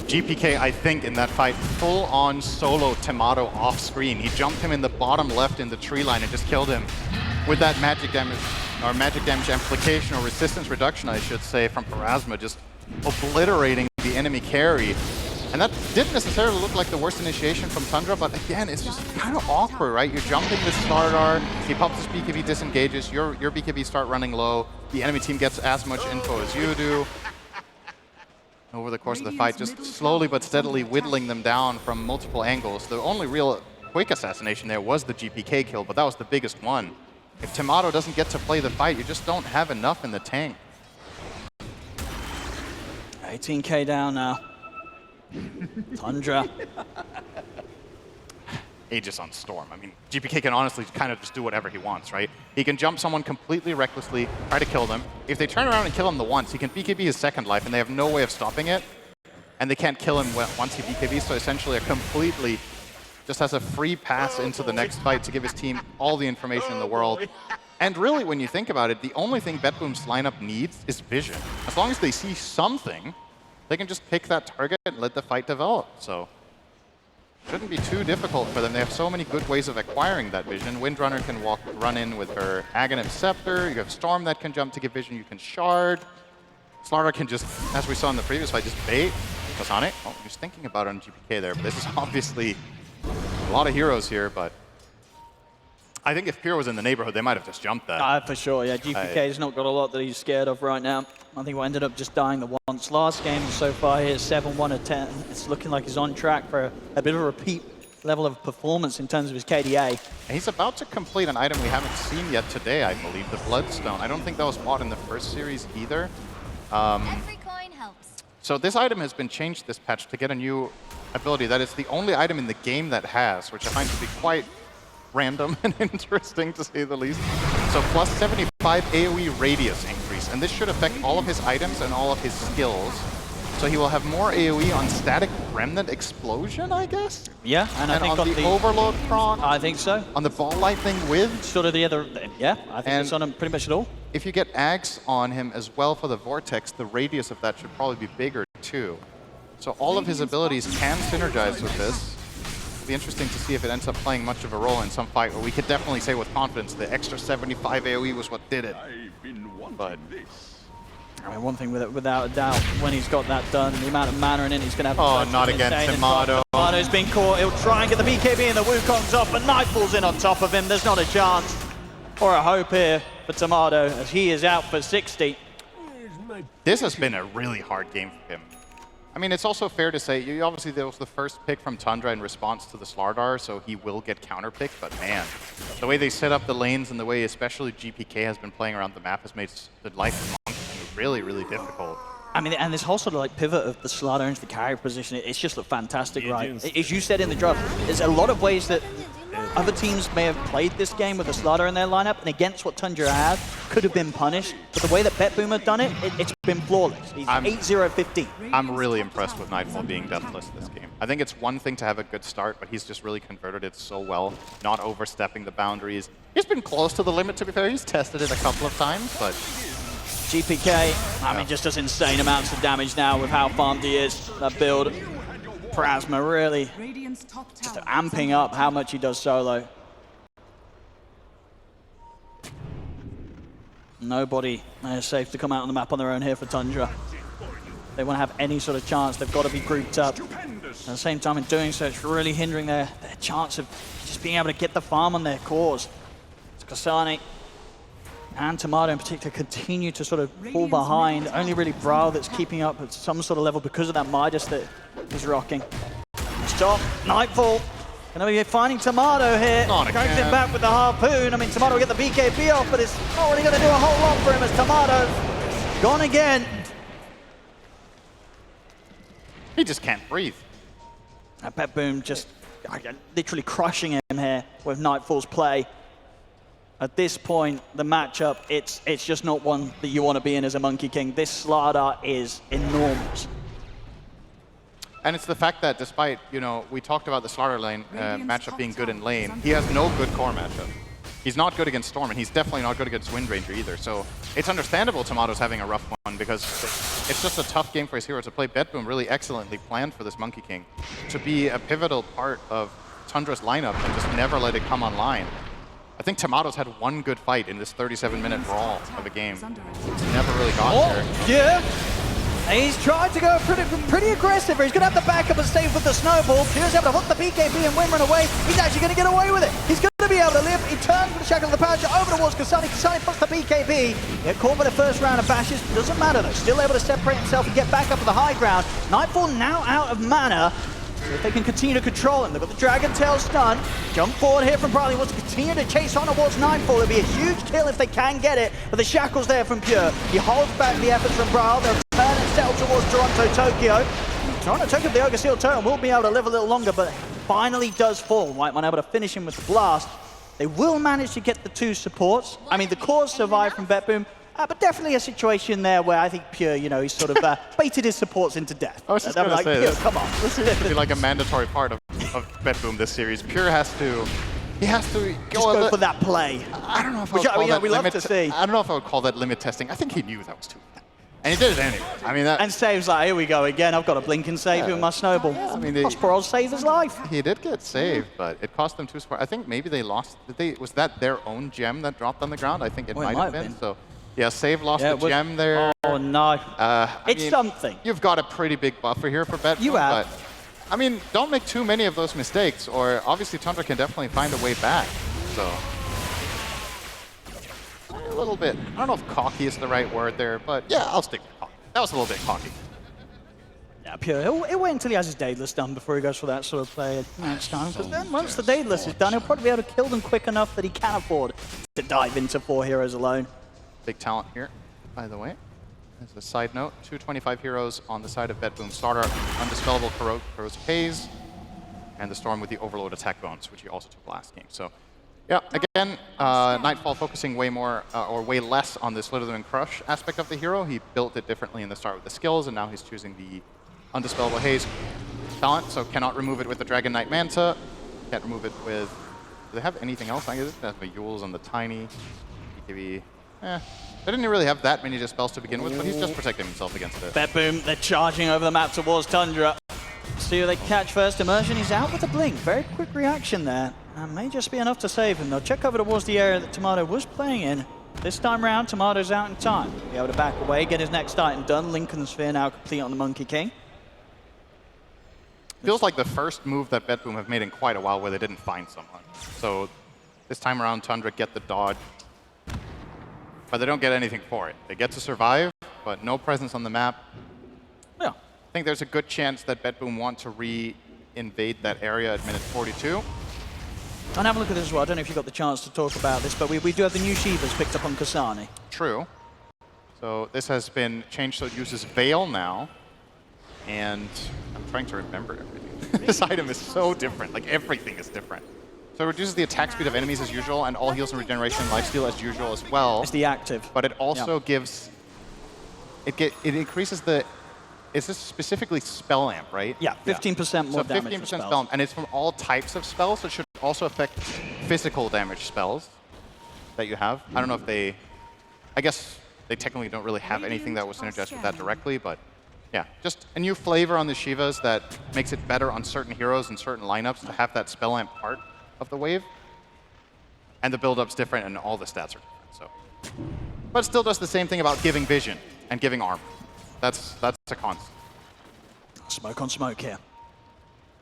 GPK, I think, in that fight, full-on solo Tomato off-screen. He jumped him in the bottom left in the tree line and just killed him with that magic damage, or magic damage amplification, or resistance reduction, I should say, from Parasma, just obliterating the enemy carry. And that didn't necessarily look like the worst initiation from Tundra, but again, it's just kind of awkward, right? You're jumping this Slardar, he pops his BKB, disengages, your BKB start running low, the enemy team gets as much info as you do. Over the course of the fight, just slowly but steadily whittling them down from multiple angles. The only real quick assassination there was the GPK kill, but that was the biggest one. If Tomato doesn't get to play the fight, you just don't have enough in the tank. 18k down now. Tundra. Aegis on Storm. I mean, GPK can honestly kind of just do whatever he wants, right? He can jump someone completely recklessly, try to kill them. If they turn around and kill him the once, he can BKB his second life, and they have no way of stopping it. And they can't kill him once he BKBs, so essentially a completely just has a free pass into the next fight to give his team all the information in the world. And really, when you think about it, the only thing BetBoom's lineup needs is vision. As long as they see something, they can just pick that target and let the fight develop. So shouldn't be too difficult for them. They have so many good ways of acquiring that vision. Windrunner can run in with her Aghanim Scepter. You have Storm that can jump to give vision. You can Shard. Slardar can just, as we saw in the previous fight, just bait. Kasane, oh, he was thinking about it on GPK there, but this is obviously a lot of heroes here, but I think if Pure was in the neighborhood, they might have just jumped that. For sure, yeah. GPK's not got a lot that he's scared of right now. I think we ended up just dying the once. Last game so far here, 7-1 of 10. It's looking like he's on track for a bit of a repeat level of performance in terms of his KDA. And he's about to complete an item we haven't seen yet today, I believe, the Bloodstone. I don't think that was bought in the first series either. Every coin helps. So this item has been changed this patch to get a new ability that is the only item in the game that has, which I find to be quite random and interesting to say the least. So plus 75 AoE radius increase, and this should affect all of his items and all of his skills. So he will have more AoE on static remnant explosion, I guess? Yeah, and I think on the overload proc? I think so. On the ball lightning with? Sort of the other, yeah, I think it's on him pretty much at all. If you get Ags on him as well for the Vortex, the radius of that should probably be bigger too. So all of his abilities can synergize with this. It'll be interesting to see if it ends up playing much of a role in some fight, where we could definitely say with confidence the extra 75 AoE was what did it. But I mean, one thing without a doubt, when he's got that done, the amount of mana in it, he's going to have... Oh, not against Tomato. Tomato's been caught. He'll try and get the BKB and the Wukong's off, but Nightfall's in on top of him. There's not a chance or a hope here for Tomato, as he is out for 60. This has been a really hard game for him. I mean, it's also fair to say, obviously there was the first pick from Tundra in response to the Slardar, so he will get counterpicked, but man, the way they set up the lanes and the way especially GPK has been playing around the map has made the life of Monkey really, really difficult. I mean, and this whole sort of like pivot of the Slardar into the carry position, it's just looked fantastic, right? As you said in the draft, there's a lot of ways that other teams may have played this game with a Slardar in their lineup, and against what Tundra had, could have been punished. But the way that BetBoom have done it, it's been flawless. He's 8-0-15. I'm really impressed with Nightfall being deathless this game. I think it's one thing to have a good start, but he's just really converted it so well, not overstepping the boundaries. He's been close to the limit, to be fair. He's tested it a couple of times, but... GPK, I mean, just does insane amounts of damage now with how farmed he is. That build, Plasma really just amping up how much he does solo. Nobody is safe to come out on the map on their own here for Tundra. They want to have any sort of chance, they've got to be grouped up. At the same time, in doing so, it's really hindering their chance of just being able to get the farm on their cores. It's Kasane and Tomato in particular continue to sort of fall behind. Only really Brawl that's keeping up at some sort of level because of that Midas that he's rocking. Stop, Nightfall. Gonna be finding Tomato here. Drags him back with the harpoon. I mean, Tomato will get the BKB off, but it's not really gonna do a whole lot for him as Tomato gone again. He just can't breathe. BetBoom just literally crushing him here with Nightfall's play. At this point, the matchup, it's just not one that you want to be in as a Monkey King. This Slardar is enormous. And it's the fact that despite, you know, we talked about the Slardar lane matchup being good in lane, he has no good core matchup. He's not good against Storm, and he's definitely not good against Wind Ranger either. So it's understandable Tomato's having a rough one, because it's just a tough game for his hero to play. BetBoom really excellently planned for this Monkey King to be a pivotal part of Tundra's lineup and just never let it come online. I think Tomato's had one good fight in this 37-minute brawl of a game. Never really got there. Yeah. He's tried to go pretty aggressive. He's going to have the backup and save with the snowball. Pure's able to hook the BKB and Windrun away. He's actually going to get away with it. He's going to be able to live. He turns with the shackle of the power shot over towards Kasane. Kasane puts the BKB. Get caught by the first round of bashes. Doesn't matter though. Still able to separate himself and get back up to the high ground. Nightfall now out of mana. So if they can continue to control him, they've got the Dragon Tail stun. Jump forward here from Bradley, wants to continue to chase on towards Nightfall. It'll be a huge kill if they can get it, but the shackle's there from Pure. He holds back the efforts from Brawl. They'll turn and settle towards Toronto Tokyo. Toronto Tokyo, the Ogre Seal Totem, will be able to live a little longer, but finally does fall. Whitemon able to finish him with the blast. They will manage to get the 2 supports. I mean, the cores survive from BetBoom, but definitely a situation there where I think Pure, you know, he's sort of baited his supports into death. I was just They're going to like, say, Pure, come on. this seems to be like a mandatory part of BetBoom this series. Pure has to, he has to go for that play. I don't know if I Which, would call that we love to see. I don't know if I would call that limit testing. I think he knew that was too. And he did it anyway. I mean, that, And saves like, here we go again. I've got a blink and save with my snowball. I mean, Prospero saved his life. he did get saved, but it cost them 2 supports. I think maybe they lost. Was that their own gem that dropped on the ground? I think it might have been. So, yeah, save lost the gem there. Oh, no. It's mean, something. You've got a pretty big buffer here for BetBoom. You have. But, I mean, don't make too many of those mistakes, or obviously Tundra can definitely find a way back. So, a little bit. I don't know if cocky is the right word there, but yeah, I'll stick with cocky. That was a little bit cocky. Yeah, Pure. He'll wait until he has his Daedalus done before he goes for that sort of play next time. Because then once the Daedalus is done, he'll probably be able to kill them quick enough that he can afford to dive into 4 heroes alone. Big talent here, by the way. As a side note, 225 heroes on the side of BetBoom. Starter, Undispellable Corrosive Haze, and the Storm with the Overload Attack Bones, which he also took last game. So, yeah, again, Nightfall focusing way more, or way less on the Slither and Crush aspect of the hero. He built it differently in the start with the skills, and now he's choosing the Undispellable Haze talent, so cannot remove it with the Dragon Knight Manta. Can't remove it with... Do they have anything else? I guess they have the Yules and the Tiny. BKB. They didn't really have that many spells to begin with, but he's just protecting himself against it. BetBoom, they're charging over the map towards Tundra. See who they catch first. Immersion, he's out with a blink. Very quick reaction there. And may just be enough to save him. They'll check over towards the area that Tomato was playing in. This time round, Tomato's out in time. Be able to back away, get his next item done. Lincoln's Sphere now complete on the Monkey King. Feels like the first move that BetBoom have made in quite a while where they didn't find someone. So this time around, Tundra get the dodge, but they don't get anything for it. They get to survive, but no presence on the map. Yeah. I think there's a good chance that BetBoom want to re-invade that area at minute 42. And have a look at this as well. I don't know if you got the chance to talk about this, but we do have the new Shivas picked up on Kasani. True. So this has been changed so it uses Veil now. And I'm trying to remember everything. This item is so different. Like, everything is different. So it reduces the attack speed of enemies as usual, and all heals and regeneration and lifesteal as usual as well. It's the active. But it also gives... It increases the... Is this specifically spell amp, right? Yeah, 15% more damage. So 15% spell amp, and it's from all types of spells, so it should also affect physical damage spells that you have. I don't know if they... I guess they technically don't really have anything that was synergized with that directly, but yeah, just a new flavor on the Shivas that makes it better on certain heroes and certain lineups to have that spell amp part of the wave. And the build-up's different and all the stats are different, so. But it still does the same thing about giving vision and giving armor. That's a constant. Smoke on smoke here.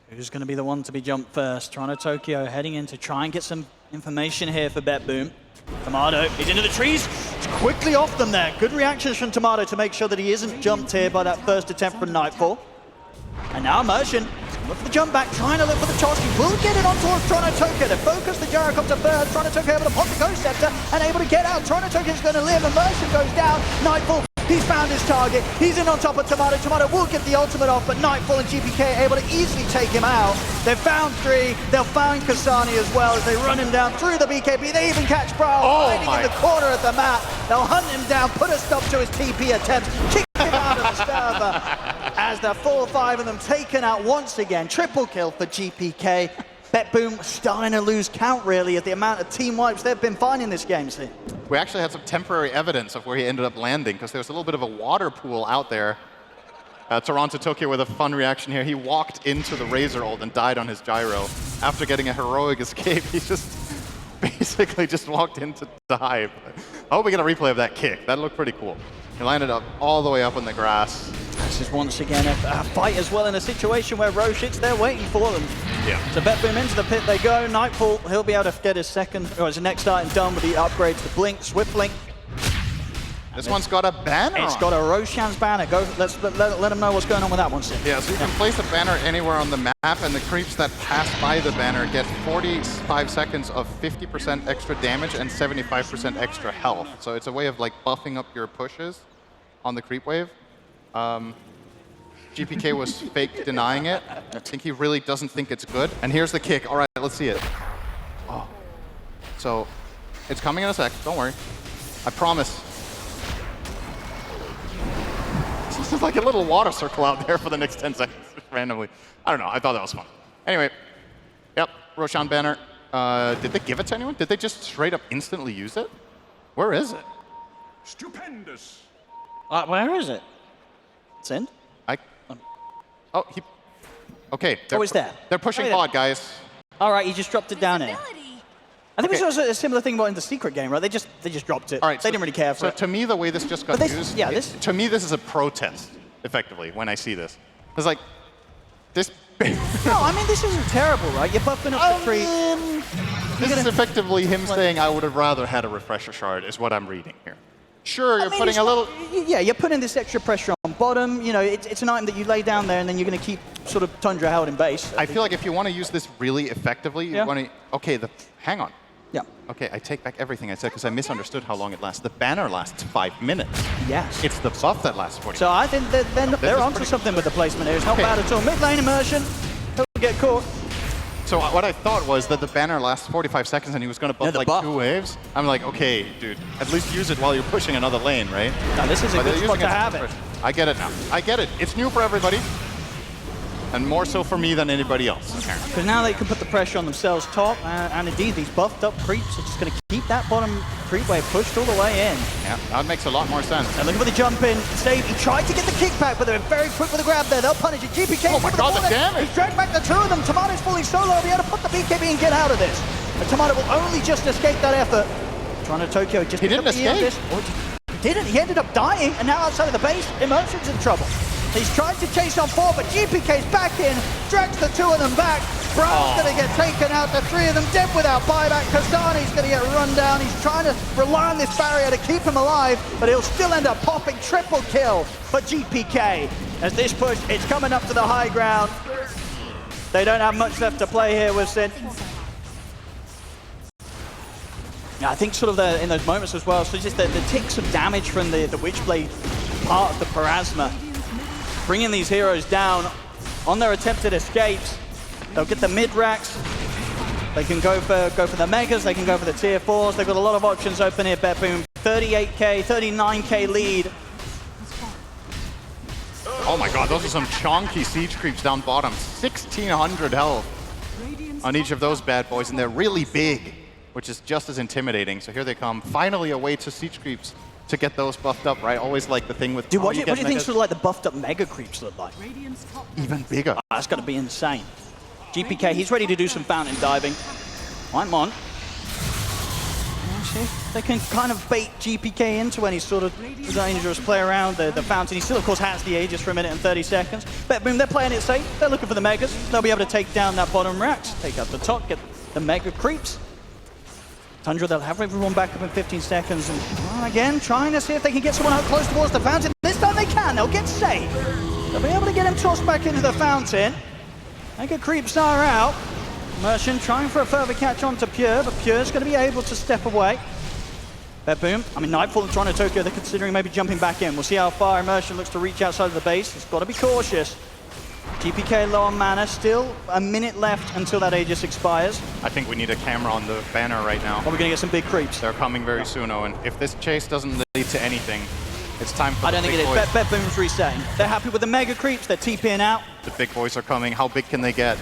Who's going to be the one to be jumped first? Toronto Tokyo heading in to try and get some information here for BetBoom. Tomato is into the trees. It's quickly off them there. Good reactions from Tomato to make sure that he isn't jumped here by that first attempt from Nightfall. And now Immersion, look for the jump back, trying to look for the toss. He will get it on towards Toronto Tokyo. They focus the gyrocopter first. Toronto Tokyo able to pop the Ghost Scepter and able to get out. Toronto Tokyo is going to live. Immersion goes down. Nightfall, he's found his target. He's in on top of Tomato. Tomato will get the ultimate off, but Nightfall and GPK are able to easily take him out. They've found 3. They'll find Kasani as well as they run him down through the BKB. They even catch Prowl hiding in the corner of the map. They'll hunt him down, put a stop to his TP attempts, kick him out of the server. As the 4-5 of them taken out once again. Triple kill for GPK. BetBoom starting to lose count, really, at the amount of team wipes they've been finding this game. See? We actually had some temporary evidence of where he ended up landing, because there was a little bit of a water pool out there. Toronto Tokyo with a fun reaction here. He walked into the Razor ult and died on his gyro. After getting a heroic escape, he just basically just walked in to die. I hope we get a replay of that kick. That looked pretty cool. He landed up all the way up in the grass. This is once again a fight as well in a situation where Roshan's there waiting for them. Yeah. So BetBoom into the pit they go. Nightfall, he'll be able to get his his next item done with the upgrades to Blink, Swift Blink. This one's got a banner. It's got a Roshan's banner. Go, let's let them know what's going on with that one, Sid. Yeah, so you can place a banner anywhere on the map, and the creeps that pass by the banner get 45 seconds of 50% extra damage and 75% extra health. So it's a way of like buffing up your pushes on the creep wave. GPK was fake denying it. I think he really doesn't think it's good. And here's the kick. All right, let's see it. Oh. So it's coming in a sec. Don't worry. I promise. This is like a little water circle out there for the next 10 seconds, randomly. I don't know. I thought that was fun. Anyway, yep, Roshan banner. Did they give it to anyone? Did they just straight up instantly use it? Where is it? Stupendous. Where is it? It's in? Oh, okay. Oh, it's there. They're pushing Right there. bot, guys. All right, he just dropped it down here. Visibility. I think Okay. it was also a similar thing about in the secret game, right? They just dropped it. All right, They didn't really care for so it. to me, the way this just got But this- used, yeah, this- to me, this is a protest, effectively, when I see this. It's like, this... No, I mean, this isn't terrible, right? You're buffing up the tree. This is effectively him saying, I would have rather had a refresher shard, is what I'm reading here. Sure, you're I mean, putting it's a little... Yeah, you're putting this extra pressure on bottom. You know, it's an item that you lay down there, and then you're going to keep sort of Tundra held in base. I feel like if you want to use this really effectively, you Yeah. want to... Okay, hang on. Yeah. Okay, I take back everything I said because I misunderstood how long it lasts. The banner lasts 5 minutes. Yes. It's the buff that lasts 40 So I think they're is onto pretty- something with the placement here. It's not Okay. bad at all. Mid lane immersion. He'll get caught. So what I thought was that the banner lasts 45 seconds and he was going to buff the like buff. 2 waves. I'm like, okay, dude, at least use it while you're pushing another lane, right? Now this is a But good they're spot using to it have for it. push. I get it now. I get it. It's new for everybody. And more so for me than anybody else, apparently. Because now they can put the pressure on themselves top, and indeed these buffed up creeps are just going to keep that bottom creep wave pushed all the way in. Yeah, that makes a lot more sense. And looking for the jump in, save. He tried to get the kickback, but they're very quick with the grab there. They'll punish it. GPK. Oh my God, the damage! He's dragged back the two of them. Tomato's fully solo. He'll be able to put the BKB and get out of this. But Tomato will only just escape that effort. Trying to Tokyo just He pick up didn't the escape. He didn't. He ended up dying, and now outside of the base, Immersion's in trouble. He's tried to chase on 4, but GPK's back in, drags the two of them back. Brown's going to get taken out, the three of them dead without buyback. Kasani's going to get run down. He's trying to rely on this barrier to keep him alive, but he'll still end up popping triple kill for GPK. As this push, it's coming up to the high ground. They don't have much left to play here with Sin. Yeah, I think sort of in those moments as well, so just the ticks of damage from the Witchblade part of the Parasma, bringing these heroes down on their attempted escapes. They'll get the mid-racks. They can go for the Megas, they can go for the tier 4s. They've got a lot of options open here, BetBoom. 38k, 39k lead. Oh my God, those are some chonky siege creeps down bottom. 1,600 health on each of those bad boys, and they're really big, which is just as intimidating. So here they come. Finally a way to siege creeps to get those buffed up, right? Always like the thing with... Dude, oh, what do you think Megas. sort of like the buffed up Mega creeps look like? Even bigger. That's got to be insane. GPK, he's ready to do some fountain diving. Whitemon. See if they can kind of bait GPK into any sort of dangerous play around the fountain. He still, of course, has the Aegis for a minute and 30 seconds. BetBoom, they're playing it safe. They're looking for the Megas. They'll be able to take down that bottom racks, take out the top, get the Mega creeps. Tundra, they'll have everyone back up in 15 seconds. And well, again, trying to see if they can get someone out close towards the fountain. This time they can. They'll get safe. They'll be able to get him tossed back into the fountain. Mega creeps are out. Immersion trying for a further catch onto Pure, but Pure's going to be able to step away. BetBoom, I mean, Nightfall and Toronto Tokyo, they're considering maybe jumping back in. We'll see how far Immersion looks to reach outside of the base. He's got to be cautious. GPK low on mana, still a minute left until that Aegis expires. I think we need a camera on the banner right now. But we're going to get some big creeps. They're coming very soon, Owen. If this chase doesn't lead to anything, it's time for I don't the think it big is. boys. BetBoom's resetting. They're happy with the Mega creeps. They're TPing out. The big boys are coming. How big can they get?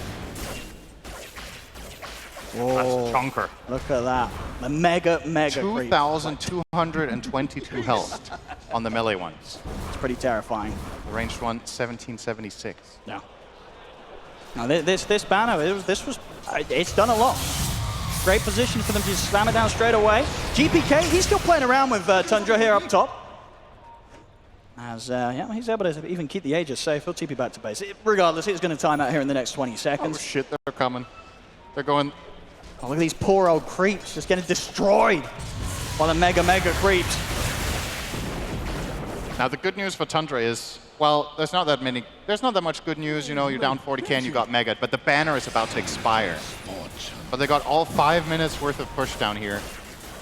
Whoa. That's a chunker. Look at that. The mega creep. 2,222 health on the melee ones. It's pretty terrifying. The ranged one, 1776. Yeah. Now this banner, it's done a lot. Great position for them to just slam it down straight away. GPK, he's still playing around with Tundra here up top. As yeah, he's able to even keep the Aegis safe. He'll TP back to base. Regardless, it's going to time out here in the next 20 Oh seconds. shit, they're coming. They're going. Oh, look at these poor old creeps just getting destroyed by the mega creeps. Now the good news for Tundra is, well, there's not that much good news. You know, you're down 40k and you got Mega, but the banner is about to expire. But they got all 5 minutes worth of push down here.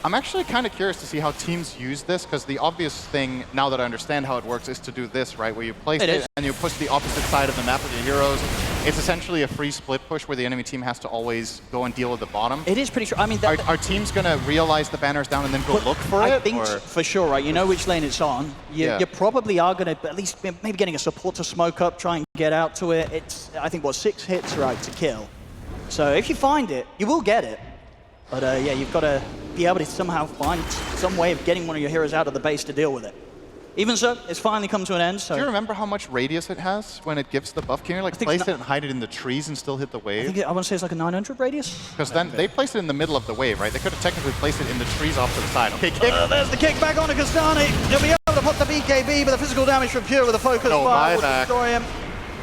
I'm actually kind of curious to see how teams use this, because the obvious thing, now that I understand how it works, is to do this, right? Where you place it and you push the opposite side of the map with your heroes. It's essentially a free split push where the enemy team has to always go and deal with the bottom. It is pretty true. I mean, are teams going to realize the banner's down and then go look for it? I think for sure, right? You know which lane it's on. You probably are going to, at least maybe getting a support to smoke up, try and get out to it. It's, I think, what, 6 hits, right, to kill. So if you find it, you will get it. But yeah, you've got to be able to somehow find some way of getting one of your heroes out of the base to deal with it. Even so, it's finally come to an end. So do you remember how much radius it has when it gives the buff? Can you like place it and hide it in the trees and still hit the wave? I want to say it's like a 900 radius. Because then they place it in the middle of the wave, right? They could have technically placed it in the trees off to the side. Okay, kick. There's the kick back onto Kastani. He'll be able to put the BKB, but the physical damage from Pure with a focus fire will destroy him.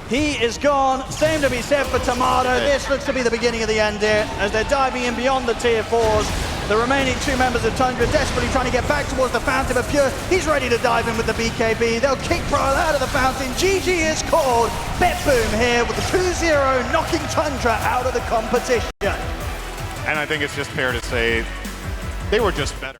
He is gone. Same to be said for Tomato. This looks to be the beginning of the end here, as they're diving in beyond the tier 4s. The remaining 2 members of Tundra desperately trying to get back towards the fountain, but Pure, he's ready to dive in with the BKB. They'll kick Brawl out of the fountain. GG is called. BetBoom here with the 2-0, knocking Tundra out of the competition. And I think it's just fair to say they were just better.